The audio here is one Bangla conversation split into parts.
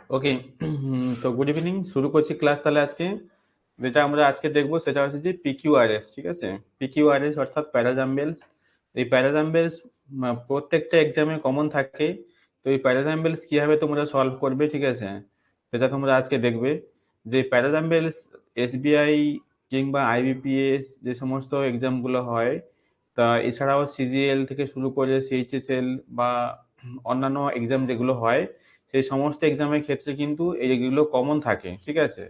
ওকে। তো গুড ইভিনিং, শুরু করছি ক্লাস তাহলে আজকে। যেটা আমরা আজকে দেখবো সেটা হচ্ছে যে পিকিউআরএস, ঠিক আছে। পিকিউআরএস অর্থাৎ প্যারাজাম্বেলস। এই প্যারাজাম্বেলস প্রত্যেকটা এক্সামে কমন থাকে। তো এই প্যারাজাম্বেলস কিভাবে তোমরা সলভ করবে, ঠিক আছে, সেটা তোমরা আজকে দেখবে। যে প্যারাজাম্বেলস এসবিআই কিংবা আইবিপিএস যে সমস্ত এক্সামগুলো হয়, তা এছাড়াও সিজিএল থেকে শুরু করে সিএইচএসএল বা অন্যান্য এক্সাম যেগুলো হয়, সেই সমস্ত এক্সামের ক্ষেত্রে কিন্তু এইগুলো কমন থাকে, ঠিক আছে।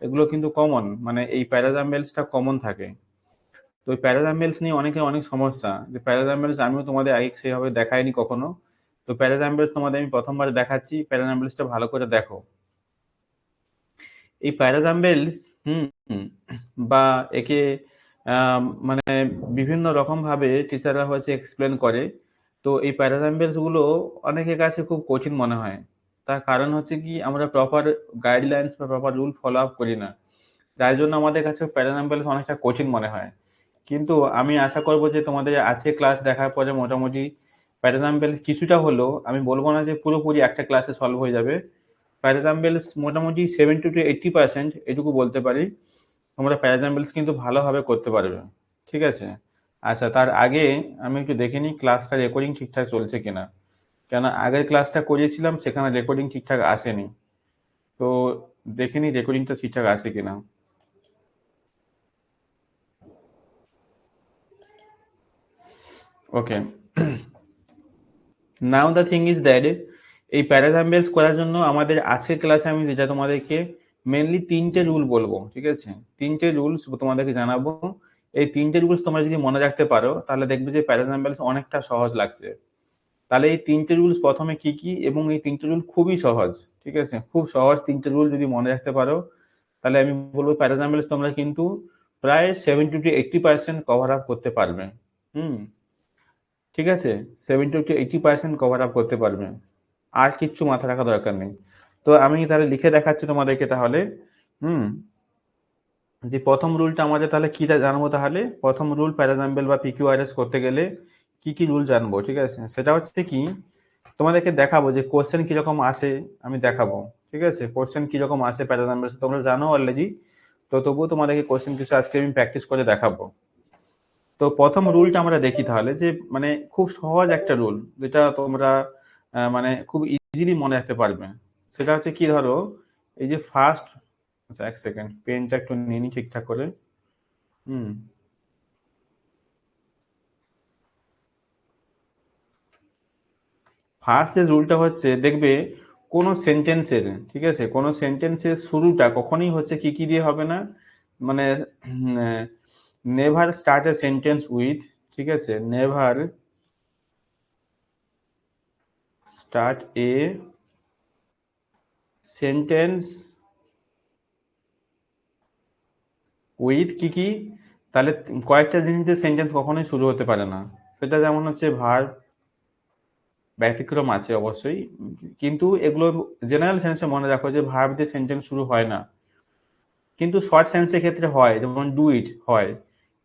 এগুলো কিন্তু কমন, মানে এই প্যারাজাম্বেলসটা কমন থাকে। তো এই প্যারাজাম্বেলস নিয়ে অনেকের অনেক সমস্যা, যে প্যারাজাম্বেলস আমিও তোমাদের আগে সেভাবে দেখাইনি কখনো। তো প্যারাজাম্বেলস তোমাদের আমি প্রথমবার দেখাচ্ছি, প্যারাজাম্বেলসটা ভালো করে দেখো। এই প্যারাজাম্বেলস হুম হুম, বা একে মানে বিভিন্ন রকম ভাবে টিচাররা হচ্ছে এক্সপ্লেন করে। তো এই প্যারাজাম্বেলস গুলো অনেকের কাছে খুব কঠিন মনে হয়। তার কারণ হচ্ছে কি, আমরা প্রপার গাইডলাইন্স বা প্রপার রুল ফলো আপ করি না, যার জন্য আমাদের কাছে প্যারাজাম্বেলস অনেকটা কঠিন মনে হয়। কিন্তু আমি আশা করবো যে তোমাদের আজকে ক্লাস দেখার পরে মোটামুটি প্যারাজাম্বেলস কিছুটা হলো, আমি বলবো না যে পুরোপুরি একটা ক্লাসে সলভ হয়ে যাবে, প্যারাজাম্বেলস মোটামুটি 70 to 80% এটুকু বলতে পারি। তোমরা প্যারাজাম্বেলস কিন্তু ভালোভাবে করতে পারবে, ঠিক আছে। আচ্ছা, তার আগে আমি একটু দেখে নিই ক্লাসটা রেকর্ডিং ঠিকঠাক চলছে কিনা। কেন আগের ক্লাসটা করিয়েছিলাম সেখানে রেকর্ডিং ঠিকঠাক আসেনি। তো দেখে নিই রেকর্ডিংটা ঠিকঠাক আছে কিনা। ওকে। নাও দ্য থিং ইজ দ্যাট, এই প্যারাজাম্বেলস করার জন্য আমাদের আজকের ক্লাসে আমি যেটা তোমাদেরকে মেনলি তিনটে রুল বলবো, ঠিক আছে। তিনটে রুলস তোমাদেরকে জানাবো। এই তিনটে রুলস তোমরা যদি মনে রাখতে পারো তাহলে দেখবে যে প্যারাজাম্বেলস অনেকটা সহজ লাগছে। তাহলে এই তিনটে রুলস প্রথমে কি কি, এবং এই তিনটে রুল খুবই সহজ, ঠিক আছে, খুব সহজ তিনটে রুল যদি মনে রাখতে পারো তাহলে আমি বলবো প্যারাজাম্বেলস তোমরা কিন্তু প্রায় 70 to 80% কভার আপ করতে পারবে। হুম, ঠিক আছে। 70 to 80% কভার আপ করতে পারবে, আর কিচ্ছু মাথা রাখা দরকার নেই। তো আমি তাহলে লিখে দেখাচ্ছি তোমাদেরকে তাহলে। হুম, যে প্রথম রুলটা আমাদের তাহলে কি জানবো, তাহলে প্রথম রুল প্যারাজাম্বেল বা পিকিউআরএস করতে গেলে কি কি রুল জানবো, ঠিক আছে, সেটা হচ্ছে কি, তোমাদেরকে দেখাবো যে কোশ্চেন কিরকম আসে, আমি দেখাবো, ঠিক আছে। কোশ্চেন কিরকম আসে প্যারাজাম্বেল তোমরা জানো অলরেডি, তো তবুও তোমাদেরকে কোশ্চেন কিছু আজকে আমি প্র্যাকটিস করে দেখাবো। তো প্রথম রুলটা আমরা দেখি তাহলে, যে মানে খুব সহজ একটা রুল, যেটা তোমরা মানে খুব ইজিলি মনে রাখতে পারবে। সেটা হচ্ছে কি, ধরো এই যে ফার্স্ট, আচ্ছা এক সেকেন্ড পেনটা একটু নিয়ে নি ঠিকঠাক করে। হুম, ফার্স্ট যে রুলটা হচ্ছে, দেখবে কোনো সেন্টেন্সের, ঠিক আছে, কোনো সেন্টেন্সের শুরুটা কখনোই হচ্ছে কি কি দিয়ে হবে না, মানে never start a sentence with, ঠিক আছে, never start a sentence with কি কি, তাহলে কয়েকটা জিনিস দিয়ে সেন্টেন্স কখনোই শুরু হতে পারে না। সেটা যেমন হচ্ছে ভার্ব, ব্যতিক্রম আছে অবশ্যই, কিন্তু এগুলো জেনারেল সেন্সে মনে রাখো যে ভার্ব দিয়ে সেন্টেন্স শুরু হয় না। কিন্তু শর্ট সেন্সের ক্ষেত্রে হয়, যেমন ডু ইট হয়।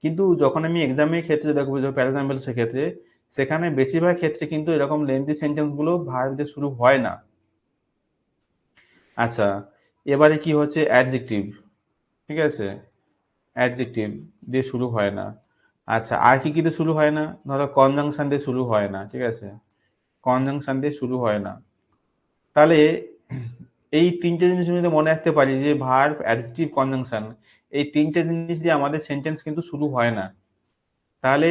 কিন্তু যখন আমি এক্সামের ক্ষেত্রে দেখবো যে প্যারাজাম্পলসের ক্ষেত্রে, সেখানে বেশিরভাগ ক্ষেত্রে কিন্তু এরকম লেন্থি সেন্টেন্স গুলো ভার্ব দিয়ে শুরু হয় না। আচ্ছা, এবারে কি হচ্ছে অ্যাডজেক্টিভ, ঠিক আছে, অ্যাডজেক্টিভ দিয়ে শুরু হয় না। আচ্ছা, আর কি কি দিয়ে শুরু হয় না, ধরো কনজাংশন দিয়ে শুরু হয় না, ঠিক আছে, কনজাংশন দিয়ে শুরু হয় না। তাহলে এই তিনটে জিনিস যদি মনে রাখতে পারি, যে ভার্ব, অ্যাডজেক্টিভ, কনজাংশন, এই তিনটে জিনিস দিয়ে আমাদের সেন্টেন্স কিন্তু শুরু হয় না। তাহলে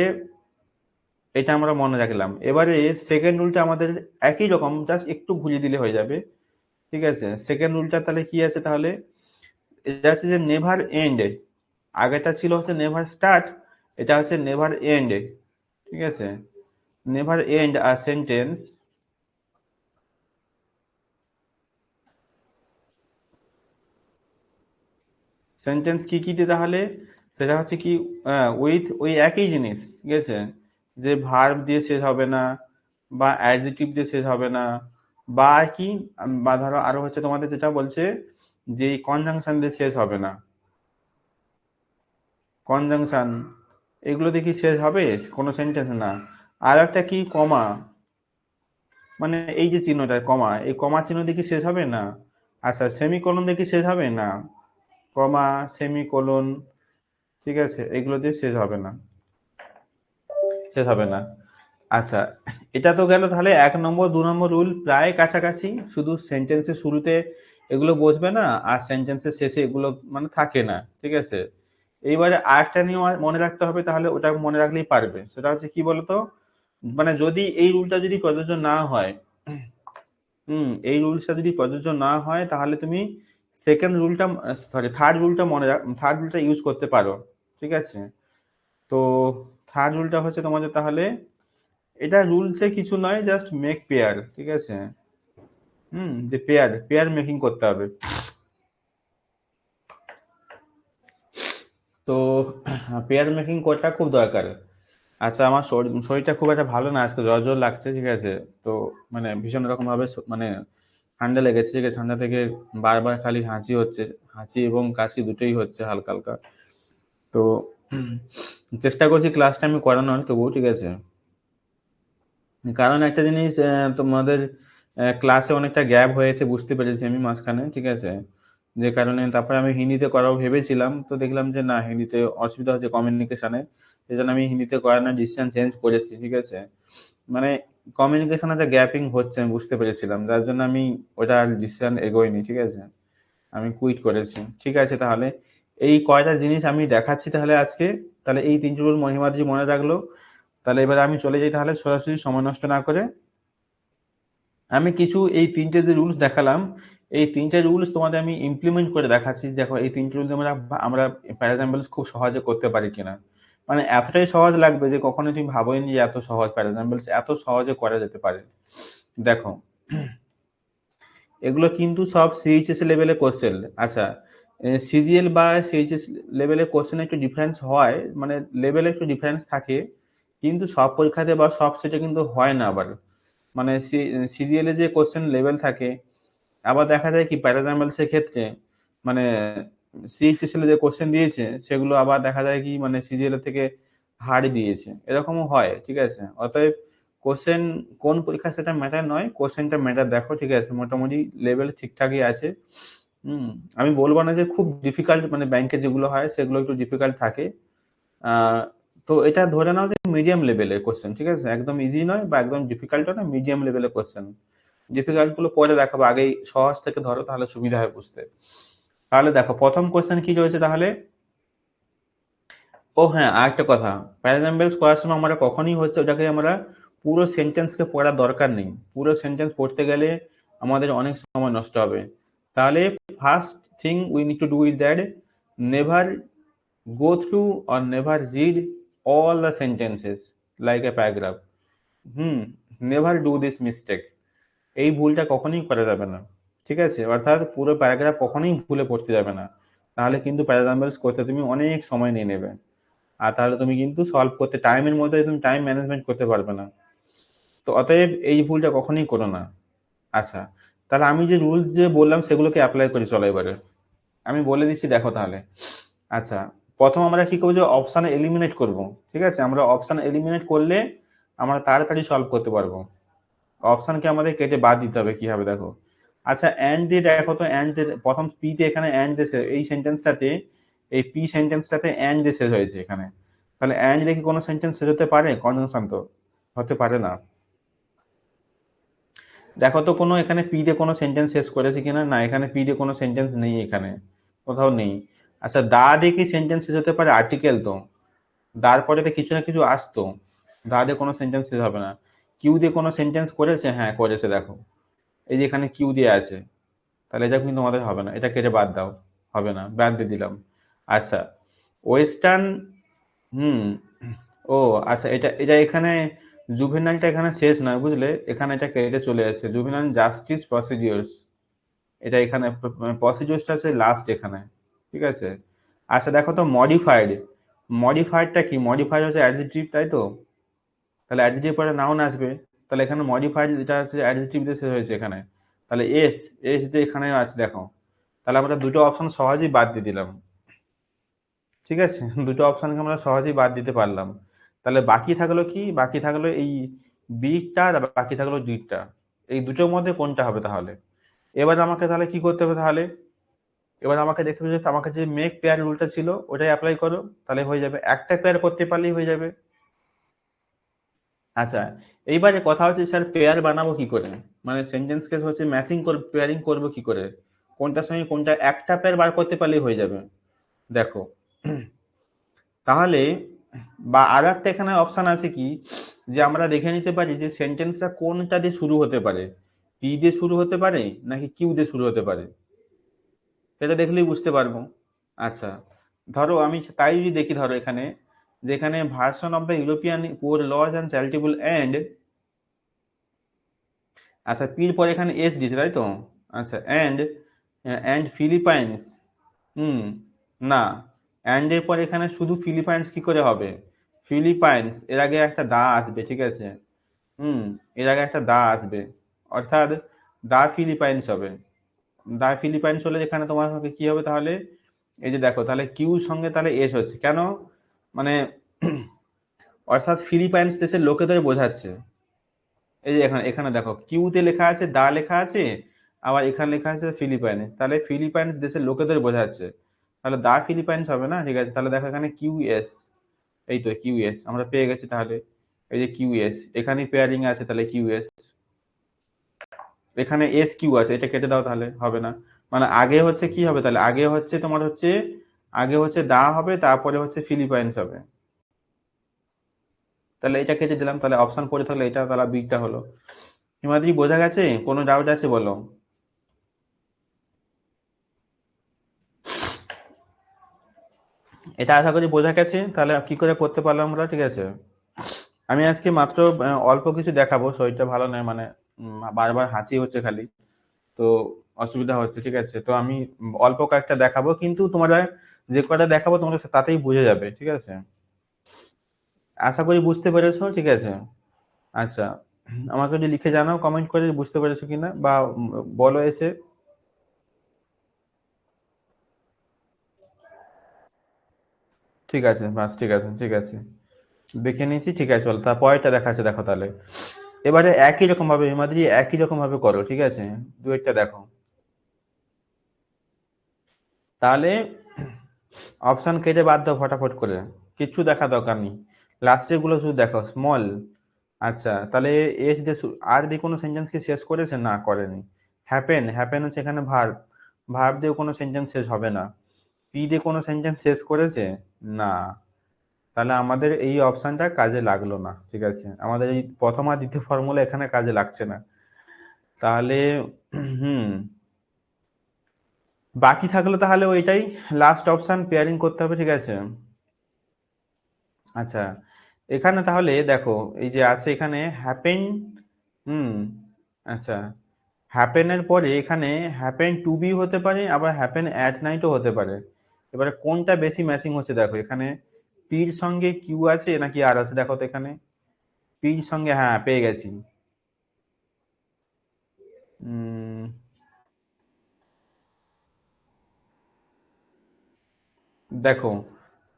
এটা আমরা মনে রাখলাম। এবারে সেকেন্ড রুলটা আমাদের একই রকম, জাস্ট একটু ঘুরিয়ে দিলে হয়ে যাবে, ঠিক আছে। সেকেন্ড রুলটা তাহলে কি আছে, তাহলে এটা আছে যে নেভার এন্ড। আগেটা ছিল হচ্ছে নেভার স্টার্ট, এটা হচ্ছে নেভার এন্ড, ঠিক আছে। Never end a sentence, sentence কি কি দিয়ে, তাহলে সেটা হচ্ছে কি, উইথ ওই একই জিনিস, ঠিক আছে, যে ভার্ব দিয়ে শেষ হবে না, বা অ্যাডজেক্টিভ দিয়ে শেষ হবে না, বা কি, বা ধরো আরো হচ্ছে তোমাদের যেটা বলছে যে কনজাংশন দিয়ে শেষ হবে না। কনজাংশন এগুলো দিয়ে কি শেষ হবে কোনো সেন্টেন্স না। আর একটা কি, কমা, মানে এই যে চিহ্নটা কমা, এই কমা চিহ্ন দিয়ে কি শেষ হবে না। আচ্ছা, সেমিকোলন দিয়ে কি শেষ হবে? না, কমা, সেমিকোলন, ঠিক আছে, এগুলো দিয়ে শেষ হবে না, শেষ হবে না। আচ্ছা, এটা তো গেল তাহলে 1 নম্বর 2 নম্বর রুল প্রায় কাছাকাছি, শুধু সেন্টেন্সের শুরুতে এগুলো বসবে না আর সেন্টেন্সের শেষে এগুলো মানে থাকে না, ঠিক আছে। এইবারে আরেকটা নিয়ম মনে রাখতে হবে, তাহলে ওটা মনে রাখলেই পারবে। সেটা হচ্ছে কি বলতো, মানে যদি এই রুলটা যদি প্রযোজ্য না হয়, এই রুলসটা যদি প্রযোজ্য না হয় তাহলে তুমি সেকেন্ড রুলটা, সরি থার্ড রুলটা থার্ড রুলটা ইউজ করতে পারো, ঠিক আছে। তো থার্ড রুলটা হচ্ছে তোমাদের তাহলে, এটা রুলসে কিছু নয়, জাস্ট মেক পেয়ার, ঠিক আছে। যে পেয়ার পেয়ার মেকিং করতে হবে। তো পেয়ার মেকিং করাটা খুব দরকার। আচ্ছা, আমার শরীরটা খুব একটা ভালো না, আজকে জ্বর জ্বর লাগছে, ঠিক আছে। তো মানে ভীষণ রকম ভাবে মানে ঠান্ডা লেগেছে, ঠিক আছে। ঠান্ডা থেকে বারবার খালি হাঁচি হচ্ছে, হাঁচি এবং কাশি দুটোই হচ্ছে হালকা হালকা। তো চেষ্টা করছি ক্লাসটা আমি করানোর তবুও, ঠিক আছে। কারণ একটা জিনিস, তোমাদের ক্লাসে অনেকটা গ্যাপ হয়েছে বুঝতে পেরেছি আমি মাঝখানে, ঠিক আছে। যে কারণে তারপরে আমি হিন্দিতে করাবো ভেবেছিলাম, তো দেখলাম যে না, হিন্দিতে অসুবিধা হচ্ছে কমিউনিকেশনে, সেই জন্য আমি হিন্দিতে করানোর ডিসিশন চেঞ্জ করেছি, ঠিক আছে। মানে কমিউনিকেশনে একটা গ্যাপিং হচ্ছে আমি বুঝতে পেরেছিলাম, যার জন্য আমি ওটা ডিসিশন এগোইনি, ঠিক আছে। আমি কুইট করেছি, ঠিক আছে। তাহলে এই কয়টা জিনিস আমি দেখাচ্ছি তাহলে আজকে, তাহলে এই তিনটি রুল মহিমাদ্রি মনে রাখলো। তাহলে এবার আমি চলে যাই তাহলে সরাসরি সময় নষ্ট না করে। আমি কিছু এই তিনটে যে রুলস দেখালাম, এই তিনটে রুলস তোমাদের আমি ইমপ্লিমেন্ট করে দেখাচ্ছি। দেখো এই তিনটে রুলস আমরা আমরা প্যারাজাম্বলস খুব সহজে করতে পারি কিনা। মানে এতটাই সহজ লাগবে যে কখনো তুমি ভাবোইনি যে এত সহজ প্যারাজাম্বলস এত সহজে করা যেতে পারে। দেখো, এগুলো কিন্তু সব সিএইচএস লেভেলে কোশ্চেন। আচ্ছা, সিজিএল বা সিএইচএস লেভেলে কোশ্চেন একটু ডিফারেন্স হয়, মানে লেভেলে একটু ডিফারেন্স থাকে, কিন্তু সব পরীক্ষাতে বা সব সেটে কিন্তু হয় না আবার। মানে সিজিএল এ যে কোশ্চেন লেভেল থাকে, আবার দেখা যায় কি প্যারাজাম্বলস এর ক্ষেত্রে, মানে সিএইচএসএল এ যে কোশ্চেন দিয়েছে সেগুলো আবার দেখা যায় কি মানে সিজিএল এর থেকে হার্ড দিয়েছে, এরকমও হয়, ঠিক আছে। অতএব কোশ্চেন কোন পরীক্ষা সেটা ম্যাটার নয়, কোশ্চেনটা ম্যাটার দেখো, ঠিক আছে। মোটামুটি লেভেল ঠিকঠাকই আছে। আমি বলবো না যে খুব ডিফিকাল্ট, মানে ব্যাংকে যেগুলো হয় সেগুলো একটু ডিফিকাল্ট থাকে। তো এটা ধরে নাও যে মিডিয়াম লেভেলের কোশ্চেন, ঠিক আছে। একদম ইজি নয় বা একদম ডিফিকাল্টও না, মিডিয়াম লেভেলের কোশ্চেন। ডিফিকাল্ট গুলো পরে দেখাবো, আগেই সহজ থেকে ধরো, তাহলে সুবিধা হয় বুঝতে। তাহলে দেখো প্রথম কোশ্চেন কি রয়েছে তাহলে। ও হ্যাঁ, আরেকটা কথা, প্যারাজাম্বলস করার সময় আমরা কখনই হচ্ছে ওটাকে আমরা পুরো সেন্টেন্সকে পড়ার দরকার নেই। পুরো সেন্টেন্স পড়তে গেলে আমাদের অনেক সময় নষ্ট হবে। তাহলে first thing we need to do is that, never go through or never read all the sentences like a paragraph. Hmm never do this mistake. এই ভুলটা কখনোই করা যাবে না, ঠিক আছে। অর্থাৎ পুরো প্যারাগ্রাফ কখনোই ভুলে পড়তে যাবে না, তাহলে কিন্তু প্যারাগ্রাফ করতে তুমি অনেক সময় নিয়ে নেবে, আর তাহলে তুমি কিন্তু সলভ করতে টাইমের মধ্যে তুমি টাইম ম্যানেজমেন্ট করতে পারবে না। তো অতএব এই ভুলটা কখনোই করো না। আচ্ছা, তাহলে আমি যে রুলস যে বললাম সেগুলোকে অ্যাপ্লাই করি, চলো এবারে আমি বলে দিচ্ছি, দেখো তাহলে। আচ্ছা, প্রথম আমরা কি করবো, যে অপশন এলিমিনেট করব, ঠিক আছে। আমরা অপশন এলিমিনেট করলে আমরা তাড়াতাড়ি সলভ করতে পারবো। অপশনকে আমাদের কেটে বাদ দিতে হবে, কি হবে দেখো। আচ্ছা, এন্ড দিয়ে দেখো তো, এন্ড প্রথম পি তে এখানে এন্ড দিয়ে এই সেন্টেন্সটাতে, এই পি সেন্টেন্সটাতে এন্ড দিয়ে শেষ হয়েছে এখানে। তাহলে এন্ড দিয়ে কি কোনো সেন্টেন্স শেষ হতে পারে? কনজাংশন তো হতে পারে না। দেখো তো কোনো এখানে পি দিয়ে কোনো সেন্টেন্স শেষ করেছে কিনা, না এখানে পি দিয়ে কোনো সেন্টেন্স নেই, এখানে কোথাও নেই। আচ্ছা, দা দিয়ে কি সেন্টেন্স শেষ হতে পারে? আর্টিকেল তো, তারপরে তো কিছু না কিছু আসতো, দা দিয়ে কোনো সেন্টেন্স শেষ হবে না। কিউ দিয়ে কোনো সেন্টেন্স করেছে? হ্যাঁ করেছে, দেখো এই যে এখানে কিউ দিয়ে আছে, তাহলে এটা কিন্তু আমাদের হবে না, এটা কেটে বাদ দাও, হবে না, বাদ দিয়ে দিলাম। আচ্ছা, ওয়েস্টার্ন, হুম ও আচ্ছা, এটা এটা এখানে জুভেনাইলটা এখানে শেষ নয় বুঝলে, এখানে এটা কেটে চলে আসছে, জুভেনাইল জাস্টিস প্রসিডিওর্স, এটা এখানে প্রসিডিওর্সটা আছে লাস্ট এখানে, ঠিক আছে। আচ্ছা দেখো তো মডিফাইড, মডিফাইডটা কি? মডিফাইড হচ্ছে অ্যাডজেক্টিভ, তাই তো। তাহলে অ্যাডজেক্টিভ পরে নাউন আসবে, তাহলে এখানে মডিফাইড যেটা আছে অ্যাডজেক্টিভ দিয়ে শেষ হয়েছে এখানে, তাহলে এস, এস দিয়ে এখানে আছে দেখো। তাহলে আমরা দুটো অপশন সহজেই বাদ দিয়ে দিলাম, ঠিক আছে। দুটো অপশনকে আমরা সহজেই বাদ দিতে পারলাম। তাহলে বাকি থাকলো কি? বাকি থাকলো এই বিটা আর বাকি থাকলো ডিটা। এই দুটোর মধ্যে কোনটা হবে তাহলে? এবার আমাকে তাহলে কি করতে হবে তাহলে, এবার আমাকে দেখতে হবে যে আমাকে যে মেক পেয়ার রুলটা ছিল ওটাই অ্যাপ্লাই করো, তাহলে হয়ে যাবে, একটা পেয়ার করতে পারলেই হয়ে যাবে। আচ্ছা, এইবারে কথা হচ্ছে স্যার পেয়ার বানাবো কি করে, মানে সেন্টেন্স কেস হচ্ছে ম্যাচিং পেয়ারিং করবো কি করে, কোনটার সঙ্গে কোনটা, একটা পেয়ার বার করতে পারলেই হয়ে যাবে। দেখো তাহলে বা আর একটা এখানে অপশন আছে কি, যে আমরা দেখে নিতে পারি যে সেন্টেন্সটা কোনটা দিয়ে শুরু হতে পারে, পি দিয়ে শুরু হতে পারে নাকি কিউ দিয়ে শুরু হতে পারে, সেটা দেখলেই বুঝতে পারবো। আচ্ছা, ধরো আমি তাই যদি দেখি, ধরো এখানে যেখানে version of the European poor laws and charitable and, আচ্ছা পির পরে এখানে এস দিয়েছে তাই তো, আচ্ছা অ্যান্ড ফিলিপাইন্স, হুম, না, অ্যান্ড এর পরে এখানে শুধু ফিলিপাইন্স কি করে হবে, ফিলিপাইন্স এর আগে একটা দা আসবে, ঠিক আছে, হুম, এর আগে একটা দা আসবে, অর্থাৎ দা ফিলিপাইন্স হবে। দা ফিলিপাইন্স হলে যেখানে তোমার হবে কি হবে তাহলে, এই যে দেখো তাহলে কিউর সঙ্গে তাহলে এস হচ্ছে কেন, মানে অর্থাৎ ফিলিপাইন্স দেশের লোকেদের বোঝাচ্ছে। এই যে এখানে এখানে দেখো কিউতে লেখা আছে দা লেখা আছে, আবার এখানে লেখা আছে ফিলিপাইন্স, তাহলে ফিলিপাইন্স দেশের লোকেদের বোঝাচ্ছে, তাহলে দা ফিলিপাইন্স হবে না, ঠিক আছে, তাহলে দেখো এখানে কিউএস, এই তো কিউএস আমরা পেয়ে গেছি তাহলে, এই যে কিউএস এখানে পেয়ারিং আছে, তাহলে কিউএস, এখানে এস কিউ আছে, এটা কেটে দাও তাহলে হবে না, মানে আগে হচ্ছে কি হবে তাহলে, আগে হচ্ছে তোমার হচ্ছে, আগে হচ্ছে দা হবে তারপরে হচ্ছে ফিলিপাইন্স হবে, তাহলে এটা কেটে দিলাম, তাহলে অপশন পড়ে থাকলে এটা তাহলে বিটা হলো। হিমাদ্রি বোঝা গেছে, কোনো ডাউট আছে বলো। এটা আশা করি বোঝা গেছে, তাহলে কি করে করতে পারলাম আমরা, ঠিক আছে। আমি আজকে মাত্র অল্প কিছু দেখাবো, শরীরটা ভালো নয়, মানে বারবার হাঁচি হচ্ছে খালি, তো অসুবিধা হচ্ছে, ঠিক আছে, তো আমি অল্প কয়েকটা দেখাবো, কিন্তু তোমরা যে কয়টা দেখাবো তোমরা তাতেই বুঝে যাবে, ঠিক আছে, আশা করি বুঝতে পেরেছো, ঠিক আছে। আচ্ছা, আমাকে যদি লিখে জানাও কমেন্ট করে বুঝতে পেরেছো কিনা, বা বলো এসে। ঠিক আছে, বাস ঠিক আছে, ঠিক আছে, দেখে নিয়েছি, ঠিক আছে, চলো তারপরেরটা দেখাচ্ছে, দেখো তাহলে এবারে একই রকম ভাবে হিমাদ্রি, একই রকম ভাবে করো, ঠিক আছে, দুইটা দেখো, তাহলে অপশন কেটে বাদ দাও ফটাফট করে, কিচ্ছু দেখা দরকার নেই, লাস্টের গুলো শুধু দেখো স্মল। আচ্ছা তাহলে এস দিয়ে আর দিয়ে কোনো সেন্টেন্স কি শেষ করেছে, না করেনি। হ্যাপেন, হ্যাপেন হচ্ছে এখানে ভার্ব, ভার্ব দিয়ে কোনো সেন্টেন্স শেষ হবে না। পি দিয়ে কোনো সেন্টেন্স শেষ করেছে, না, তাহলে আমাদের এই অপশনটা কাজে লাগলো না, ঠিক আছে, আমাদের এই প্রথম আর দ্বিতীয় ফর্মুলা এখানে কাজে লাগছে না, তাহলে হুম, বাকি থাকলো তাহলে ওইটাই লাস্ট অপশন পেয়ারিং করতে হবে, ঠিক আছে। আচ্ছা, এখানে তাহলে দেখো এই যে আছে এখানে হ্যাপেন, হুম, আচ্ছা, হ্যাপেনের পরে এখানে হ্যাপেন টু বি হতে পারে, আবার হ্যাপেন অ্যাট নাইটও হতে পারে, এবারে কোনটা বেশি ম্যাচিং হচ্ছে দেখো এখানে, পির সঙ্গে কিউ আছে নাকি আর আছে, দেখো তো এখানে পির সঙ্গে, হ্যাঁ পেয়ে গেছি, উম, দেখো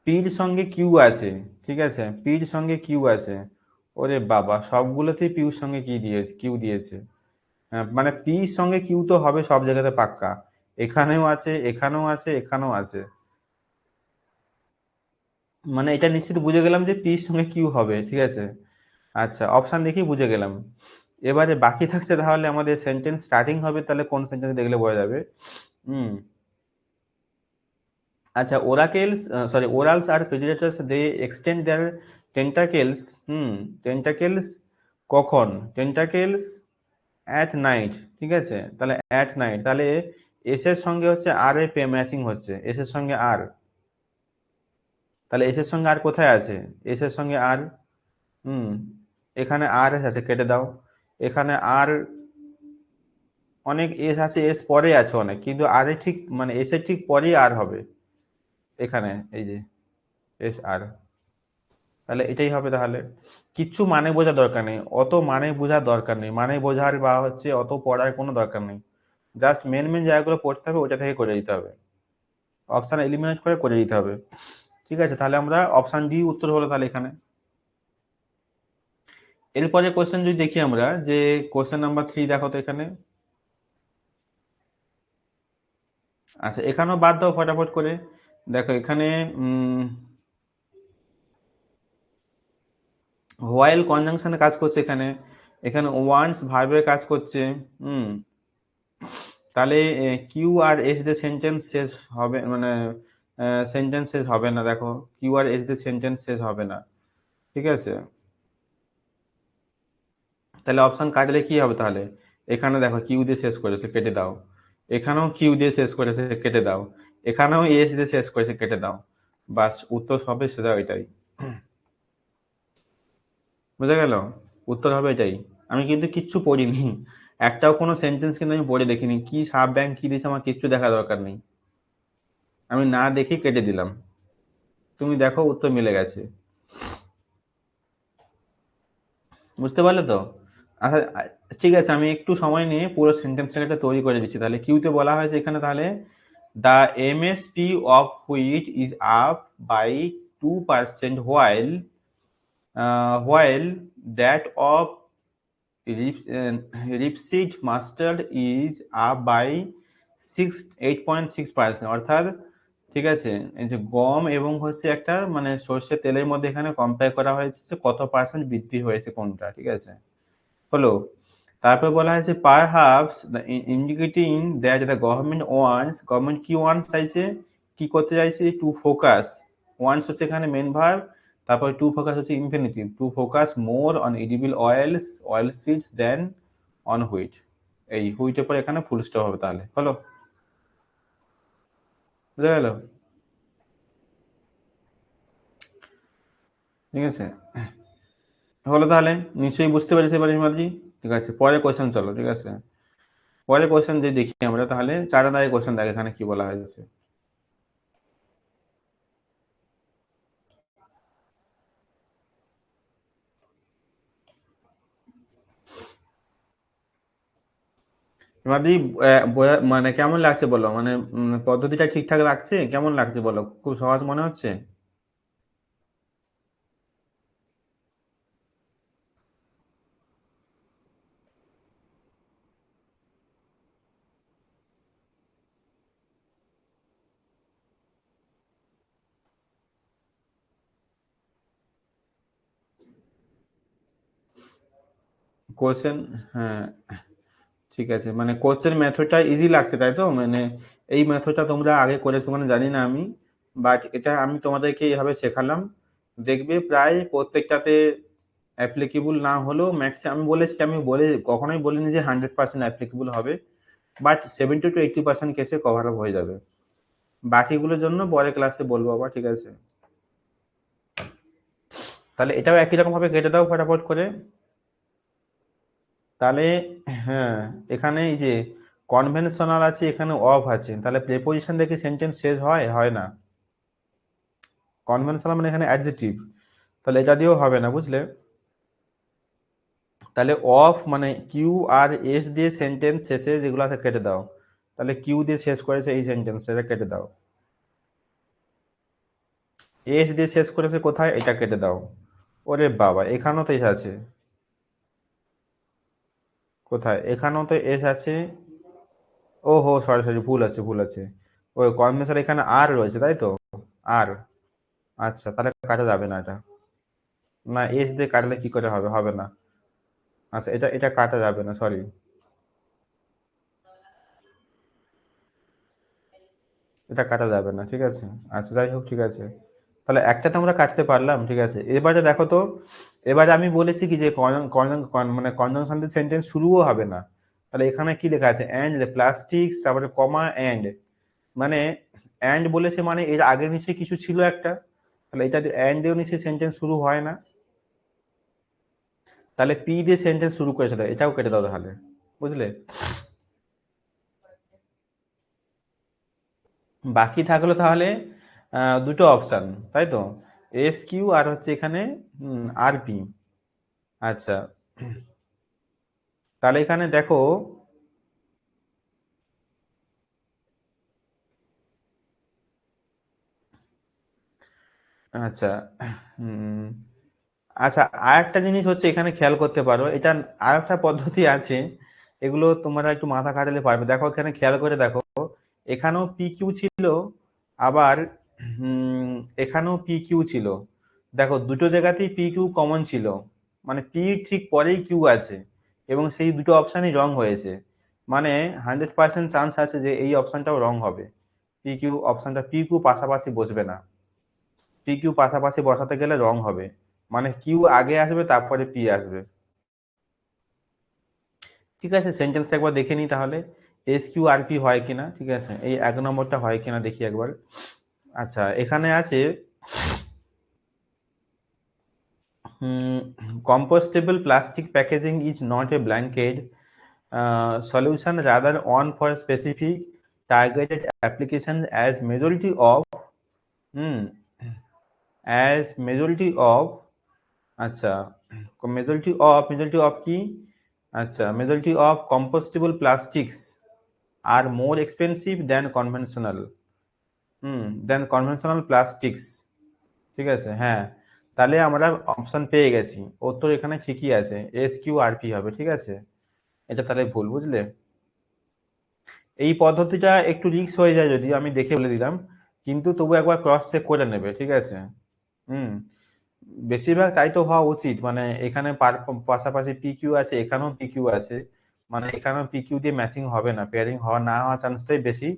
পির সঙ্গে কিউ আছে, ঠিক আছে, পির সঙ্গে কিউ আছে, ওরে বাবা সবগুলোতেই পিউর সঙ্গে কি দিয়েছে, কিউ দিয়েছে, মানে পির সঙ্গে কিউ তো হবে সব জায়গাতে পাক্কা, এখানেও আছে এখানেও আছে এখানেও আছে, মানে এটা নিশ্চিত বুঝে গেলাম যে পির সঙ্গে কিউ হবে, ঠিক আছে। আচ্ছা অপশন দেখি বুঝে গেলাম, এবারে বাকি থাকছে তাহলে আমাদের সেন্টেন্স স্টার্টিং হবে, তাহলে কোন সেন্টেন্স দেখলে বোঝা যাবে। হুম, আচ্ছা ওরাকেলস, সরি ওরালস আর প্রেডিটেটরস দে এক্সটেন্ড দেয়ার টেন্টাকেলস, হুম, টেন্টাকেলস কখন, টেন্টাকেলস অ্যাট নাইট, ঠিক আছে, তাহলে অ্যাট নাইট, তাহলে এস এর সঙ্গে হচ্ছে আর এর ম্যাচিং হচ্ছে, এস এর সঙ্গে আর, তাহলে এস এর সঙ্গে আর কোথায় আছে, এস এর সঙ্গে আর, হুম, এখানে আর আছে কেটে দাও, এখানে আর অনেক এস আছে, এস পরে আছে অনেক, কিন্তু আর এর ঠিক মানে এস এর ঠিক পরেই আর হবে, এখানে এই যে এস আর, তাহলে এটাই হবে তাহলে, কিচ্ছু মানে বোঝার দরকার নেই, অত মানে বোঝার দরকার নেই, মানে বোঝার বা হচ্ছে অত পড়ার কোনো দরকার নেই, জাস্ট মেন মেন জায়গাগুলো পড়তে হবে, ওটা থেকে করে দিতে হবে, অপশন এলিমিনেট করে করে দিতে হবে, ঠিক আছে, তাহলে আমরা অপশন ডি উত্তর হলো তাহলে এখানে। এরপরে কোশ্চেন যদি দেখি আমরা, যে কোশ্চেন নাম্বার 3 দেখো তো এখানে, আচ্ছা, এখানেও বাদ দাও ফটাফট করে। দেখো এখানে হোয়াইল কনজাংশনে কাজ করছে এখানে। এখানে ওয়ান্স ভার্বে কাজ করছে। হুম। তাহলে কিউ আর এস দিয়ে সেন্টেন্স শেষ হবে, মানে সেন্টেন্স শেষ হবে না। দেখো কিউ আর এস দিয়ে সেন্টেন্স শেষ হবে না, ঠিক আছে। তাহলে অপশন কাটলে কি হবে তাহলে? এখানে দেখো কিউ দিয়ে শেষ করেছে, কেটে দাও। এখানেও কিউ দিয়ে শেষ করেছে, কেটে দাও। এখানেও এস দিয়ে শেষ করেছে, কেটে দাও। বাস, উত্তর হবে সেটা ওইটাই। বুঝা গেল? উত্তর হবে এটাই। আমি কিন্তু কিচ্ছু পড়িনি, একটাও কোনো সেন্টেন্স কিন্তু আমি পড়ে দেখিনি। কি সাব ব্যাংক কি দিয়েছে আমার কিচ্ছু দেখা দরকার নেই, আমি না দেখি কেটে দিলাম। তুমি দেখো উত্তর মিলে গেছে। বুঝতে পারলে তো? আচ্ছা, ঠিক আছে, আমি একটু সময় নিয়ে পুরো সেন্টেন্সটাকে তৈরি করে দিচ্ছি। তাহলে কিউতে বলা হয়েছে এখানে, তাহলে the MSP of wheat is up by 2%, while that of rapeseed mustard is up by 8.6%। অর্থাৎ, ঠিক আছে, এই যে গম এবং হচ্ছে একটা মানে সর্ষের তেলের মধ্যে এখানে কম্পেয়ার করা হয়েছে যে কত পার্সেন্ট বৃদ্ধি হয়েছে কোনটা, ঠিক আছে, হলো। তারপর বলা হয়েছে perhaps indicating that the government কি ওয়ান্স চাইছে, কি করতে চাইছে, টু ফোকাস। ওয়ান্স হচ্ছে এখানে মেন ভার্ব, তারপর টু ফোকাস হচ্ছে infinitive, to focus more on edible oil seeds then on wheat. এই হুইটের পর এখানে ফুল স্টপ হবে, তাহলে হলো। বুঝা গেল? ঠিক আছে, হলো তাহলে। নিশ্চয়ই বুঝতে পেরেছি এবার হিমাদ্রি। ঠিক আছে, পরে কোয়েশ্চেন চলো, ঠিক আছে। পরে কোয়েশ্চেন যে দেখি আমরা, তাহলে 4 কোয়েশ্চেন দেখ এখানে কি বলা হয়েছে। হিমাদ্রি, মানে কেমন লাগছে বলো, মানে পদ্ধতিটা ঠিকঠাক লাগছে? কেমন লাগছে বলো? খুব সহজ মনে হচ্ছে? কোশ্চেন, হ্যাঁ, ঠিক আছে, মানে কোশ্চেন মেথডটা ইজি লাগছে তাই তো? মানে এই মেথডটা তোমরা আগে করেছো মানে জানি না আমি, বাট এটা আমি তোমাদেরকে এইভাবে শেখালাম। দেখবে প্রায় প্রত্যেকটাতে অ্যাপ্লিকেবল না হলেও ম্যাক্সিমাম, আমি বলেছি, আমি বলে কখনোই বলিনি যে 100% অ্যাপ্লিকেবল হবে, বাট 70 to 80% কেসে কভার আপ হয়ে যাবে। বাকিগুলোর জন্য পরে ক্লাসে বলবো আবার, ঠিক আছে। তাহলে এটাও একই রকম ভাবে কেটে দাও ফটাফট করে। তাহলে হ্যাঁ, এখানে এই যে কনভেনশনাল আছে, এখানে অফ আছে, তাহলে প্রেপোজিশন দেখে সেন্টেন্স শেষ হয়, হয় না। কনভেনশনাল মানে এখানে অ্যাডজেক্টিভ, তাহলে এটা দিয়েও হবে না, বুঝলে। তাহলে অফ মানে কিউ আর এস দিয়ে সেন্টেন্স শেষে যেগুলো আছে কেটে দাও। তাহলে কিউ দিয়ে শেষ করেছে এই সেন্টেন্স, এটা কেটে দাও। এস দিয়ে শেষ করেছে কোথায়, এটা কেটে দাও। ওরে বাবা, এখানেও তো এস আছে। কোথায়? এখানেও তো এস আছে। ও হো, সরি সরি, ভুল আছে, ভুল আছে। ওই কনভেনশন এখানে আর রয়েছে, তাই তো? আর, আচ্ছা, তাহলে কাটা যাবে না এটা। না, এস দিয়ে কাটলে কি করে হবে, হবে না। আচ্ছা, এটা এটা কাটা যাবে না, সরি। এটা কাটা যাবে না, ঠিক আছে। আচ্ছা, যাই হোক, ঠিক আছে। তাহলে একটা তো আমরা কাটতে পারলাম, ঠিক আছে। এবারে দেখো তো, এবারে আমি বলেছি কি যে মানে কনজাংশন দিয়ে সেন্টেন্স শুরুও হবে না। তাহলে এখানে কি লেখা আছে, অ্যান্ড প্লাস্টিক্স, তারপরে কমা অ্যান্ড, মানে অ্যান্ড বলেছে মানে এর আগের নিচে কিছু ছিল একটা, তাহলে এটা অ্যান্ড দিয়েও নিচে সেন্টেন্স শুরু হয় না। তাহলে পি দিয়ে সেন্টেন্স শুরু করেছে, তাহলে এটাও কেটে দাও তাহলে, বুঝলে। বাকি থাকলো তাহলে দুটো অপশন, তাই তো, এস কিউ আর হচ্ছে এখানে আর পি। আচ্ছা, তাহলে এখানে দেখো, আচ্ছা, হুম, আচ্ছা, আর একটা জিনিস হচ্ছে এখানে খেয়াল করতে পারো, এটা আর একটা পদ্ধতি আছে, এগুলো তোমরা একটু মাথা খাটালে পারবে। দেখো এখানে খেয়াল করে দেখো, এখানেও পি কিউ ছিল, আবার এখানেও পি কিউ ছিল। দেখো দুটো জায়গাতেই পি কিউ কমন ছিল, মানে পি ঠিক পরেই কিউ আছে এবং সেই দুটো অপশানই রং হয়েছে, মানে 100% চান্স আছে যে এই অপশানটাও রং হবে। পি কিউ অপশানটা, পি কিউ পাশাপাশি বসবে না, পি কিউ পাশাপাশি বসাতে গেলে রং হবে, মানে কিউ আগে আসবে তারপরে পি আসবে। ঠিক আছে, সেন্টেন্সটা একবার দেখে নিই তাহলে, এস কিউ আর পি হয় কিনা। ঠিক আছে, এই 1 নম্বরটা হয় কিনা দেখি একবার। আচ্ছা, এখানে আছে compostable plastic packaging is not a blanket solution, rather on for specific targeted applications as majority of hmm, as majority of আচ্ছা, majority of কি, আচ্ছা, majority of compostable plastics are more expensive than conventional plastics। ঠিক আছে, হ্যাঁ, তাহলে আমরা অপশন পেয়ে গেছি, উত্তর এখানে ঠিকই আছে, এস কিউ আর পি হবে। ঠিক আছে, এটা তাহলে ভুল, বুঝলে। এই পদ্ধতিটা একটু রিস্ক হয়ে যায়, যদি আমি দেখে বলে দিলাম, কিন্তু তবু একবার ক্রস চেক করে নেবে। ঠিক আছে, হুম, বেশিরভাগ তাই তো হওয়া উচিত, মানে এখানে পাশাপাশি পি কিউ আছে, এখানেও পি কিউ আছে, মানে এখানেও পি কিউ দিয়ে ম্যাচিং হবে না, পেয়ারিং হওয়া না হওয়ার চান্সটাই বেশি।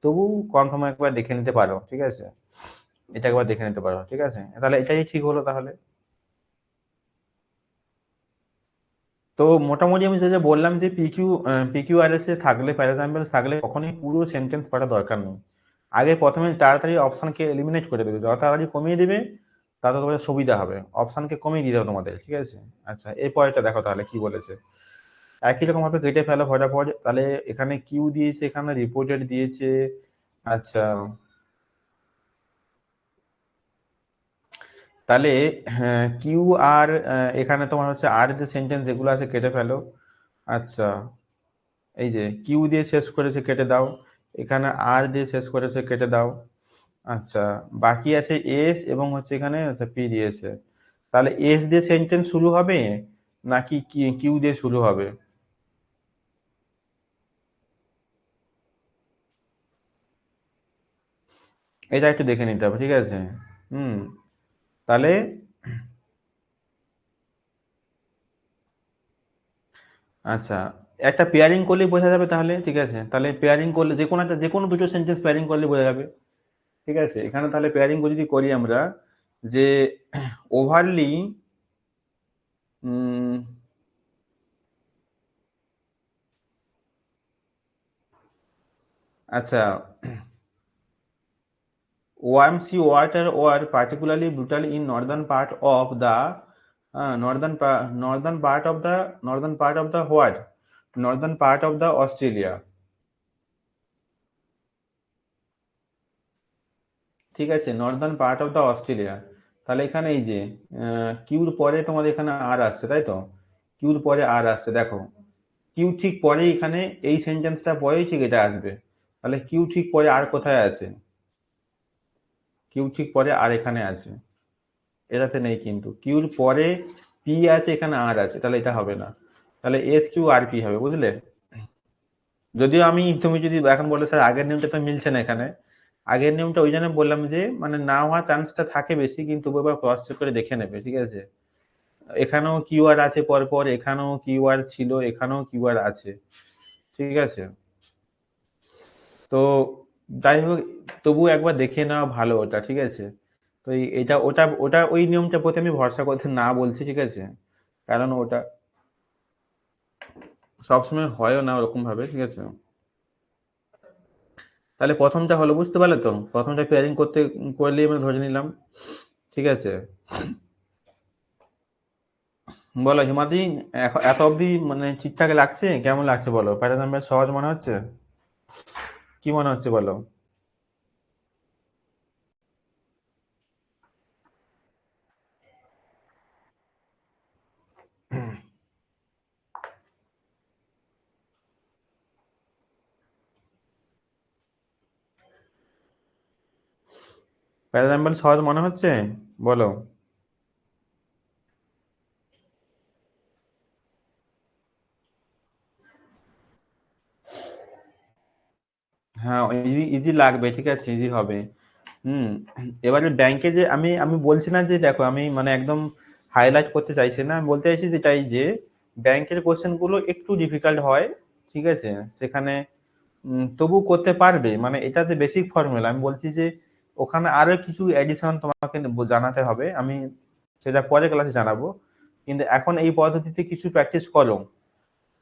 তবু কনফার্ম একবার দেখে নিতে পারো। ঠিক আছে, এটা একবার দেখে নিতে পারো। ঠিক আছে, তাহলে এটাই ঠিক হলো তাহলে। তো মোটামুটি আমি যেটা বললাম যে পিকিউআরএস এ থাকলে, প্যারাজাম্পলস থাকলে কখনোই পুরো সেন্টেন্স পড়া দরকার নেই। আগে প্রথমে তাড়াতাড়ি অপশনকে এলিমিনেট করে দেবে, যত তাড়াতাড়ি কমিয়ে দেবে তত তোমাদের সুবিধা হবে, অপশনকে কমিয়ে দিতে হবে তোমাদের। ঠিক আছে, আচ্ছা, এই পরেরটা দেখো তাহলে কি বলেছে। একই রকম ভাবে কেটে ফেলো ফটাফট। তাহলে এখানে কিউ দিয়েছে, এখানে রিপোর্টেড দিয়েছে। আচ্ছা, তাহলে কিউ আর এখানে তোমার হচ্ছে আর যে সেন্টেন্স যেগুলো আছে কেটে ফেলো। আচ্ছা, এই যে কিউ দিয়ে শেষ করেছে, কেটে দাও। এখানে আর দিয়ে শেষ করেছে, কেটে দাও। আচ্ছা, বাকি আছে এস এবং হচ্ছে এখানে আচ্ছা পি দিয়েছে। তাহলে এস দিয়ে সেন্টেন্স শুরু হবে নাকি কিউ দিয়ে শুরু হবে? এটা একটু দেখে নিতে হবে। ঠিক আছে, হুম, তাহলে আচ্ছা, একটা পেয়ারিং করলে বোঝা যাবে তাহলে। ঠিক আছে, তাহলে পেয়ারিং করলে যে কোনো দুটো সেন্টেন্স পেয়ারিং করলে বোঝা যাবে। ঠিক আছে, এখানে তাহলে পেয়ারিং যদি করি আমরা, যে ওভারলি আচ্ছা, OMC water were particularly brutal in northern part of the northern part of the what? Northern part of the Australia। ঠিক আছে, Northern part of the Australia. তাহলে এখানে এই যে কিউর পরে তোমাদের এখানে আর আসছে, তাই তো, কিউর পরে আর আসছে, দেখো কিউ ঠিক পরে এখানে এই সেন্টেন্সটা পরেই ঠিক এটা আসবে। তাহলে কিউ ঠিক পরে আর কোথায় আছে? কিউ ঠিক পরে আর এখানে আছে, এটাতে নেই, কিন্তু কিউর পরে পি আছে, এখানে আর আছে, তাহলে এটা হবে না। তাহলে এস কিউ আর পি হবে, বুঝলে। যদিও তুমি যদি এখন বলো স্যার আগের নিয়মটা তো মিলছে না এখানে, আগের নিয়মটা ওই জন্য বললাম যে মানে না হওয়ার চান্সটা থাকে বেশি, কিন্তু এবার ক্রস চেক করে দেখে নেবে। ঠিক আছে, এখানেও কিউআর আছে পরপর, এখানেও কিউআর ছিল, এখানেও কিউআর আছে। ঠিক আছে, তো যাই হোক, তবু একবার দেখে নেওয়া ভালো ওটা। ঠিক আছে, তো এটা ওটা ওটা ওই নিয়মটা প্রতি আমি ভরসা করতে না বলছি। ঠিক আছে, কারণ ওটা সবসময় হয়ও না ওরকম ভাবে। ঠিক আছে, তাহলে প্রথমটা হলো, বুঝতে পারলে তো, প্রথমটা পেয়ারিং করলেই আমরা ধরে নিলাম। ঠিক আছে, বলো হিমাদি, এত অবধি মানে ঠিকঠাক লাগছে? কেমন লাগছে বলো, প্যাটার্ন বেশ সহজ মনে হচ্ছে? কি মনে হচ্ছে বলো? প্যাটার্ন সহজ মনে হচ্ছে বলো? হ্যাঁ, ইজি ইজি লাগবে, ঠিক আছে, ইজি হবে। হুম। এবারে ব্যাংকে যে আমি আমি বলছি না যে দেখো আমি মানে একদম হাইলাইট করতে চাইছি না, আমি বলতে চাইছি যেটাই যে ব্যাংকের কোশ্চেন গুলো একটু ডিফিকাল্ট হয়, ঠিক আছে, সেখানে তবু করতে পারবে, মানে এটা যে বেসিক ফর্মুলা, আমি বলছি যে ওখানে আরো কিছু এডিশন তোমাকে জানাতে হবে, আমি সেটা পরে ক্লাসে জানাবো, কিন্তু এখন এই পদ্ধতিতে কিছু প্র্যাকটিস করো,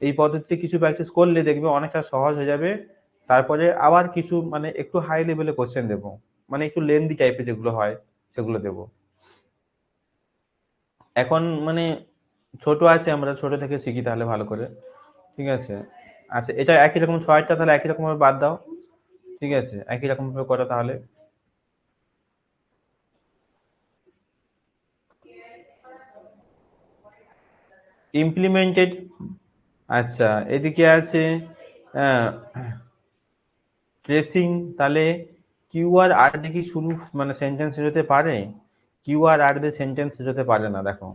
এই পদ্ধতিতে কিছু প্র্যাকটিস করলে দেখবে অনেকটা সহজ হয়ে যাবে। তারপরে আবার কিছু মানে একটু হাই লেভেলে কোশ্চেন দেবো, মানে একটু লেন্দি টাইপের যেগুলো হয় সেগুলো দেবো। এখন মানে ছোট আছে, আমরা ছোট থেকে শিখি তাহলে ভালো করে, ঠিক আছে। আচ্ছা, এটা একই রকম ছয়টা, তাহলে একই রকম ভাবে বাদ দাও, ঠিক আছে, একই রকম ভাবে করো তাহলে। ইমপ্লিমেন্টেড, আচ্ছা, এদিকে আছে ট্রেসিং, তাহলে কিউ আর আর দিয়ে কি শুরু মানে সেন্টেন্স শেষ হতে পারে? কিউ আর আর দিয়ে সেন্টেন্স শেষ হতে পারে না, দেখো,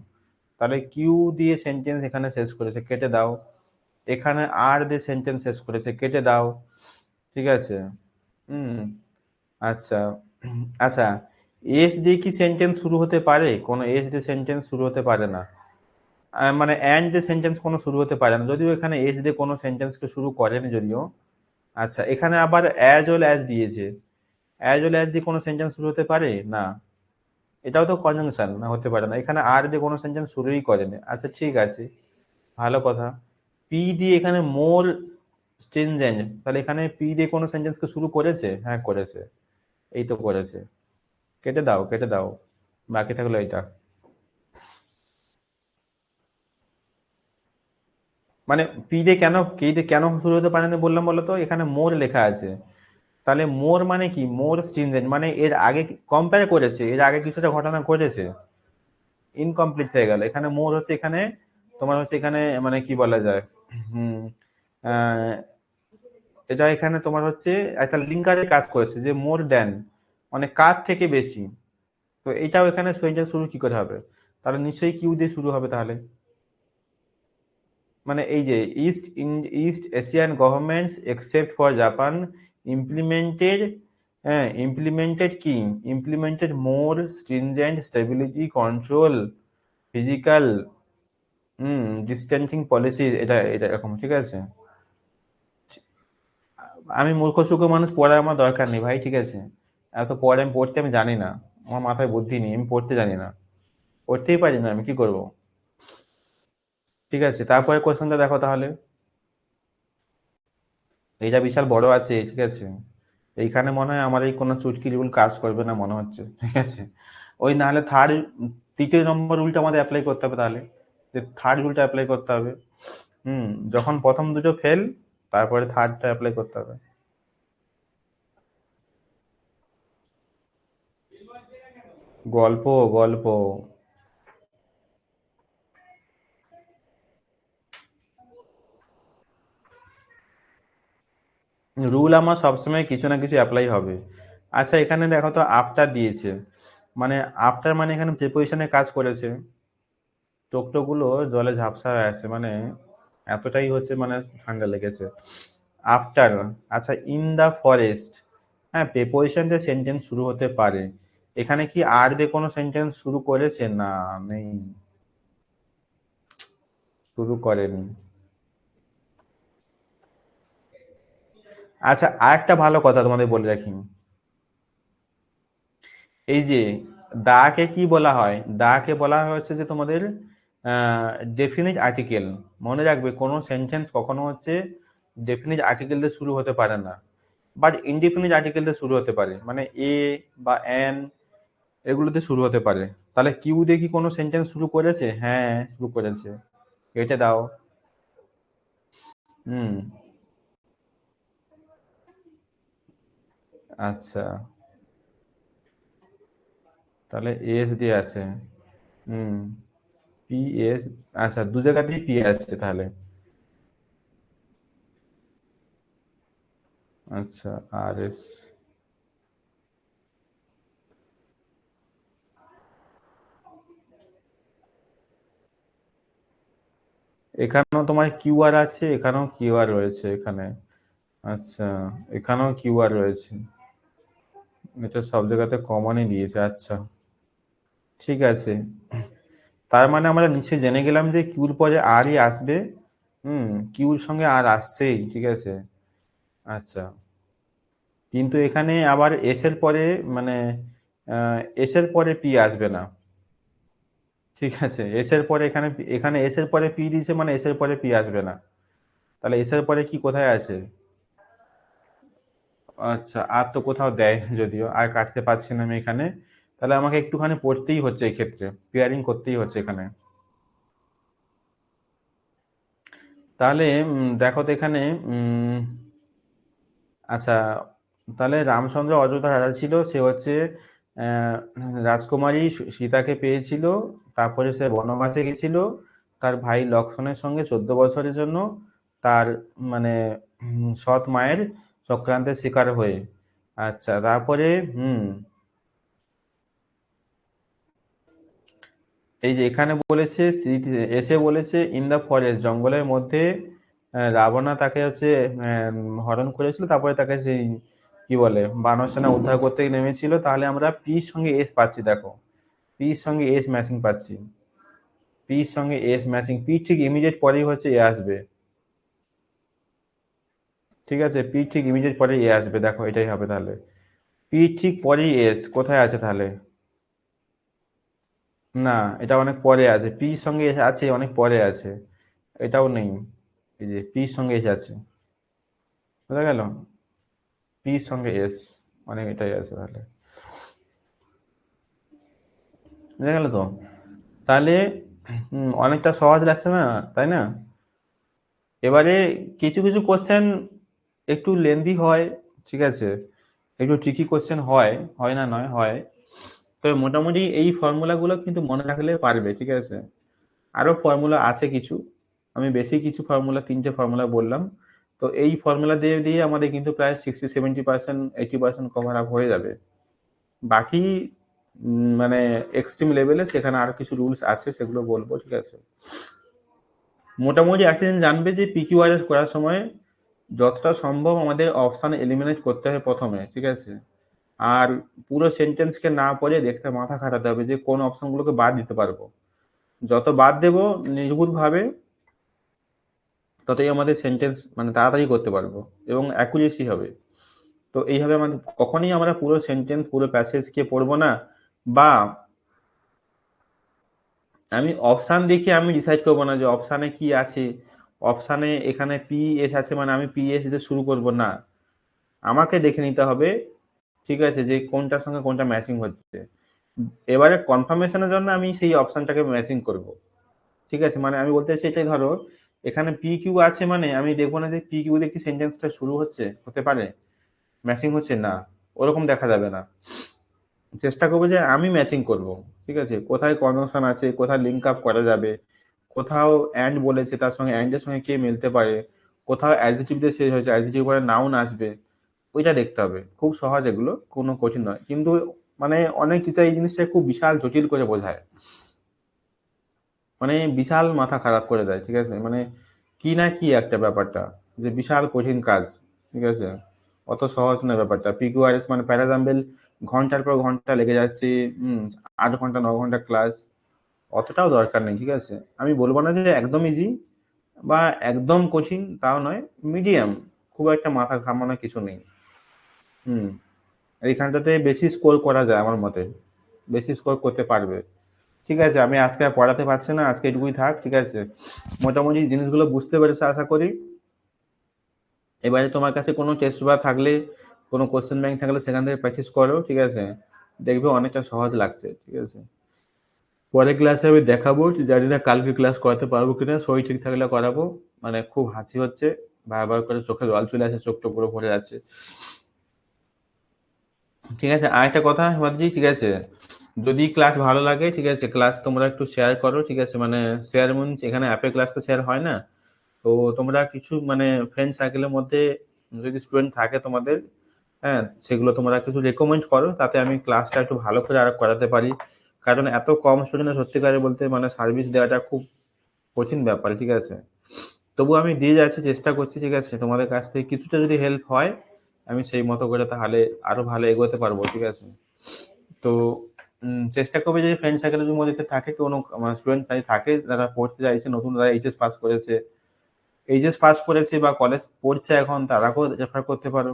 তাহলে কিউ দিয়ে সেন্টেন্স এখানে শেষ করেছে, কেটে দাও। এখানে আর দিয়ে সেন্টেন্স শেষ করেছে, কেটে দাও, ঠিক আছে। হুম। আচ্ছা। আচ্ছা, এস দিয়ে কি সেন্টেন্স শুরু হতে পারে? কোনো এস দিয়ে সেন্টেন্স শুরু হতে পারে না। মানে অ্যান্ড দিয়ে সেন্টেন্স কোনো শুরু হতে পারে না, যদিও এখানে এস দিয়ে কোনো সেন্টেন্সকে শুরু করেনি যদিও। আচ্ছা, এখানে আবার অ্যাজ ওয়েল অ্যাজ দিয়েছে, অ্যাজ ওয়েল অ্যাজ দিয়ে কোনো সেন্টেন্স শুরু হতে পারে না, এটাও তো কনজাংশন না, হতে পারে না, এখানে আর দিয়ে কোনো সেন্টেন্স শুরুই করেনি। আচ্ছা, ঠিক আছে, ভালো কথা। পি দিয়ে এখানে মোর স্ট্রিনজেন্ট, তাহলে এখানে পি দিয়ে কোনো সেন্টেন্সকে শুরু করেছে? হ্যাঁ, করেছে, এই তো করেছে। কেটে দাও, কেটে দাও, বাকি থাকলো এটা। মানে পি দিয়ে কেন, কে দিয়ে কেন শুরু হতে পারে না বললাম বলো তো, এখানে মোর লেখা আছে, তাহলে মোর মানে কি, মোর স্ট্রিনজেন্ট মানে এর আগে কম্পেয়ার করেছে, এর আগে কিছুটা ঘটনা ঘটেছে, ইনকমপ্লিট হয়ে গেল, এখানে মোর হচ্ছে এখানে তোমার হচ্ছে এখানে মানে কি বলা যায়, হুম, আহ, এটা এখানে তোমার হচ্ছে একটা লিঙ্কারের কাজ করেছে, যে মোর দেন মানে কার থেকে বেশি, তো এটাও এখানে সেন্টেন্স শুরু কি করে হবে? তাহলে নিশ্চয়ই কিউ দিয়ে শুরু হবে তাহলে। মানে এই যে East Asian governments except for Japan implemented, হ্যাঁ ইমপ্লিমেন্টেড কি, implemented more stringent stability control physical distancing policy, এটা এটা এরকম, ঠিক আছে। আমি মূর্খ সূক্ষ্ম মানুষ, পড়ার আমার দরকার নেই ভাই, ঠিক আছে, এত পড়ে আমি পড়তে আমি জানি না, আমার মাথায় বুদ্ধি নেই, আমি পড়তে জানি না, পড়তেই পারি না, আমি কি করব? ঠিক আছে, তারপরে কোশ্চেনটা দেখো তাহলে। এইটা বিশাল বড় আছে, ঠিক আছে, এইখানে মনে হয় আমার এই কোনো চুটকি রুল কাজ করবে না মনে হচ্ছে, ঠিক আছে। ওই নাহলে থার্ড, তৃতীয় নম্বর রুলটা আমাদের অ্যাপ্লাই করতে হবে তাহলে, যে থার্ড রুলটা অ্যাপ্লাই করতে হবে। হুম, যখন প্রথম দুটো ফেল, তারপরে থার্ডটা অ্যাপ্লাই করতে হবে। গল্প, গল্প, রুল আমার সবসময় কিছু না কিছু অ্যাপ্লাই হবে। আচ্ছা, এখানে দেখো তো আফটার দিয়েছে, মানে আফটার মানে এখানে প্রিপোজিশনে কাজ করেছে, টোকটোগুলো জলে ঝাপসা হয়ে আছে, মানে এতটাই হচ্ছে মানে ঠান্ডা লেগেছে। আফটার, আচ্ছা, ইন দা ফরেস্ট, হ্যাঁ প্রিপোজিশন দিয়ে সেন্টেন্স শুরু হতে পারে, এখানে কি আর দিয়ে কোনো সেন্টেন্স শুরু করেছে? না, নেই, শুরু করেনি। আচ্ছা, আরেকটা ভালো কথা তোমাদের বলে রাখি, এই যে দাকে কি বলা হয়, দাকে বলা হচ্ছে যে তোমাদের ডেফিনিট আর্টিকেল। মনে রাখবে কোনো সেন্টেন্স কখনো হচ্ছে ডেফিনিট আর্টিকেল দিয়ে শুরু হতে পারে না, বাট ইনডেফিনিট আর্টিকেল দিয়ে শুরু হতে পারে, মানে এ বা এন এগুলোতে শুরু হতে পারে। তাহলে কিউ দিয়ে কি কোনো সেন্টেন্স শুরু করেছে? হ্যাঁ, শুরু করেছে, এটা দাও। হুম। আচ্ছা, তাহলে এস দিয়ে আছে। হুম। পি এস, আচ্ছা, দু জায়গাতেই পি আসছে তাহলে। আচ্ছা, আর এস, এখানেও তোমার কিউআর আছে, এখানেও কিউআর রয়েছে এখানে, আচ্ছা, এখানেও কিউআর রয়েছে, এটা সব জায়গাতে কমনই দিয়েছে। আচ্ছা, ঠিক আছে। তার মানে আমরা নিচে জেনে গেলাম যে কিউর পরে আরই আসবে। কিউর সঙ্গে আর আসছেই, ঠিক আছে। আচ্ছা, কিন্তু এখানে আবার এস এর পরে মানে এস এর পরে পি আসবে না, ঠিক আছে। এস এর পরে এখানে এখানে এস এর পরে পি দিয়েছে, মানে এস এর পরে পি আসবে না। তাহলে এস এর পরে কি কোথায় আছে? আচ্ছা, আর তো কোথাও দেয় যদিও, আর কাটতে পারছি না আমি এখানে। তাহলে আমাকে একটুখানি পড়তেই হচ্ছে এই ক্ষেত্রে, পেয়ারিং করতেই হচ্ছে এখানে। তাহলে দেখো তো এখানে আচ্ছা, তাহলে রামচন্দ্র অযোধ্যা রাজা ছিল, সে হচ্ছে আহ, রাজকুমারী সীতাকে পেয়েছিল, তারপরে সে বনবাসে গেছিল তার ভাই লক্ষ্মণের সঙ্গে 14 বছরের জন্য, তার মানে সৎ মায়ের চক্রান্তের শিকার হয়ে। আচ্ছা, তারপরে হুম এই যে এখানে বলেছে এসে বলেছে ইন দা ফরেস্ট, জঙ্গলের মধ্যে রাবণা তাকে হচ্ছে হরণ করেছিল, তারপরে তাকে সেই কি বলে বানর সেনা উদ্ধার করতে নেমেছিল। তাহলে আমরা পির সঙ্গে এস পাচ্ছি, দেখো পির সঙ্গে এস ম্যাচিং পাচ্ছি, পির সঙ্গে এস ম্যাচিং, পি ঠিক ইমিডিয়েট পরেই হচ্ছে এ আসবে, ঠিক আছে। পি ঠিক ইমিডিয়েট পরেই এ আসবে, দেখো এটাই হবে তাহলে। পি ঠিক পরেই এস কোথায় আছে তাহলে? না, এটা অনেক পরে আছে, পি সঙ্গে এস আছে অনেক পরে আছে, এটাও নেই। এই যে পির সঙ্গে এস আছে, বুঝা গেল, পি সঙ্গে এস, মানে এটাই আছে তাহলে, বুঝা গেল তো। তাহলে অনেকটা সহজ লাগছে না, তাই না? এবারে কিছু কিছু কোশ্চেন একটু লেন্দি হয়, ঠিক আছে, একটু ট্রিকি কোশ্চেন হয়, হয় না নয়, হয়। তবে মোটামুটি এই ফর্মুলাগুলো কিন্তু মনে রাখলে পারবে, ঠিক আছে। আরো ফর্মুলা আছে কিছু, আমি বেশি কিছু ফর্মুলা, 3টে ফর্মুলা বললাম। তো এই ফর্মুলা দিয়ে দিয়ে আমাদের কিন্তু প্রায় 60-70%, 80% কভার আপ হয়ে যাবে। বাকি মানে এক্সট্রিম লেভেলে সেখানে আরো কিছু রুলস আছে, সেগুলো বলবো, ঠিক আছে। মোটামুটি একটা জিনিস জানবে যে পিকিউআরএস করার সময় যতটা সম্ভব আমাদের অপশন এলিমিনেট করতে হবে প্রথমে, ঠিক আছে। আর পুরো সেন্টেন্সকে না পড়ে দেখতে মাথা খাটাতে হবে যে কোন অপশনগুলোকে বাদ দিতে পারবো। যত বাদ দেব নির্ভুলভাবে, ততই আমাদের সেন্টেন্স মানে তাড়াতাড়ি করতে পারবো এবং অ্যাকুরেসি হবে। তো এইভাবে আমাদের কখনই আমরা পুরো সেন্টেন্স পুরো প্যাসেজকে পড়বো না, বা আমি অপশান দেখে আমি ডিসাইড করবো না যে অপশানে কি আছে, অপশানে এখানে পি এস আছে মানে আমি পি এস দিয়ে শুরু করব না। আমাকে দেখে নিতে হবে, ঠিক আছে, যে কোনটার সঙ্গে কোনটা ম্যাচিং হচ্ছে। এবারে কনফার্মেশনের জন্য আমি সেই অপশানটাকে ম্যাচিং করব, ঠিক আছে। মানে আমি বলতে চাইছি এটাই, ধরো এখানে পি কিউ আছে মানে আমি দেখবো না যে পি কিউ দিয়ে কি সেন্টেন্সটা শুরু হচ্ছে, হতে পারে ম্যাচিং হচ্ছে না, ওরকম দেখা যাবে না। চেষ্টা করবো যে আমি ম্যাচিং করব, ঠিক আছে, কোথায় কনজাংশন আছে, কোথায় লিঙ্ক আপ করা যাবে, কোথাও অ্যান্ড বলেছে তার সঙ্গে অ্যান্ডের সঙ্গে কে মিলতে পারে, কোথাও অ্যাডজেক্টিভ দিয়ে শেষ হয়েছে অ্যাডজেক্টিভ পরে নাউন আসবে, ওইটা দেখতে হবে। খুব সহজ, এগুলো কোনো কঠিন নয়, কিন্তু মানে অনেক টিচার এই জিনিসটা খুব বিশাল জটিল করে বোঝায়, মানে বিশাল মাথা খারাপ করে দেয়, ঠিক আছে। মানে কি না কি একটা ব্যাপারটা, যে বিশাল কঠিন কাজ, ঠিক আছে। অত সহজ না ব্যাপারটা। পিকিউআরএস মানে প্যারাজাম্বেল ঘন্টার পর ঘন্টা লেগে যাচ্ছে, 8 ঘন্টা 9 ঘন্টা ক্লাস, অতটাও দরকার নেই, ঠিক আছে। আমি বলবো না যে একদম ইজি বা একদম কঠিন, তাও নয়, মিডিয়াম, খুব একটা মাথা ঘামানো কিছু নেই। হুম এইখানটাতে বেশি স্কোর করা যায় আমার মতে, বেশি স্কোর করতে পারবে। ঠিক আছে, আমি আজকে আর পড়াতে পারছি না, আজকে এটুকুই থাক, ঠিক আছে। মোটামুটি জিনিসগুলো বুঝতে পেরেছো আশা করি। এবারে তোমার কাছে কোনো টেস্ট বা থাকলে, কোনো কোশ্চেন ব্যাংক থাকলে সেখান থেকে প্র্যাকটিস করো, ঠিক আছে। দেখবে অনেকটা সহজ লাগছে, ঠিক আছে। পরের ক্লাসে আমি দেখাবো, জানি না কালকে ক্লাস করাতে পারবো কিনা, শরীর ঠিক থাকলে করাবো। মানে খুব হাসি হচ্ছে, বারবার করে চোখে জল চলে আসে, চোখটা পুরো ভরে যাচ্ছে, ঠিক আছে। আরেকটা কথা হিমাদ্রি, ঠিক আছে, যদি ক্লাস ভালো লাগে, ঠিক আছে, ক্লাস তোমরা একটু শেয়ার করো, ঠিক আছে। মানে শেয়ার মিনস এখানে অ্যাপে ক্লাস তো শেয়ার হয় না, তো তোমরা কিছু মানে ফ্রেন্ড সার্কেলের মধ্যে যদি স্টুডেন্ট থাকে তোমাদের, হ্যাঁ, সেগুলো তোমরা কিছু রেকমেন্ড করো, তাতে আমি ক্লাসটা একটু ভালো করে আরো করাতে পারি। কারণ এত কম স্টুডেন্টের সত্যিকারে বলতে মানে সার্ভিস দেওয়াটা খুব কঠিন ব্যাপার, ঠিক আছে। তবু আমি দিয়ে যাচ্ছি, চেষ্টা করছি, ঠিক আছে? তোমাদের কাছ থেকে কিছুটা যদি হেল্প হয়, আমি সেই মতো করে তাহলে আরো ভালো এগোতে পারবো, ঠিক আছে? তো চেষ্টা করবে যে ফ্রেন্ড সার্কেলের মধ্যে থাকে কোনো স্টুডেন্ট থাকে যারা পড়তে চাইছে, নতুন যারা এইচএস পাস করেছে, বা কলেজ পড়ছে এখন, তারাকেও রেফার করতে পারো।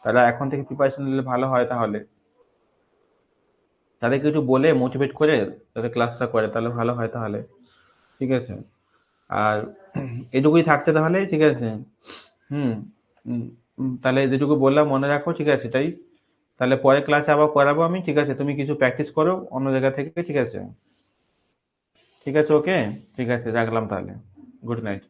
তারা এখন থেকে প্রিপারেশন নিলে ভালো হয়, তাহলে তাদেরকে একটু বলে মোটিভেট করে যাতে ক্লাসটা করে তাহলে ভালো হয় তাহলে, ঠিক আছে? আর এটুকুই থাকছে তাহলে, ঠিক আছে? হুম উম, তাহলে যেটুকু বললাম মনে রাখো, ঠিক আছে? এটাই তাহলে পরে ক্লাসে আবার করাবো আমি, ঠিক আছে? তুমি কিছু প্র্যাকটিস করো অন্য জায়গা থেকে, ঠিক আছে? ঠিক আছে, ওকে, ঠিক আছে, রাখলাম তাহলে। Good night.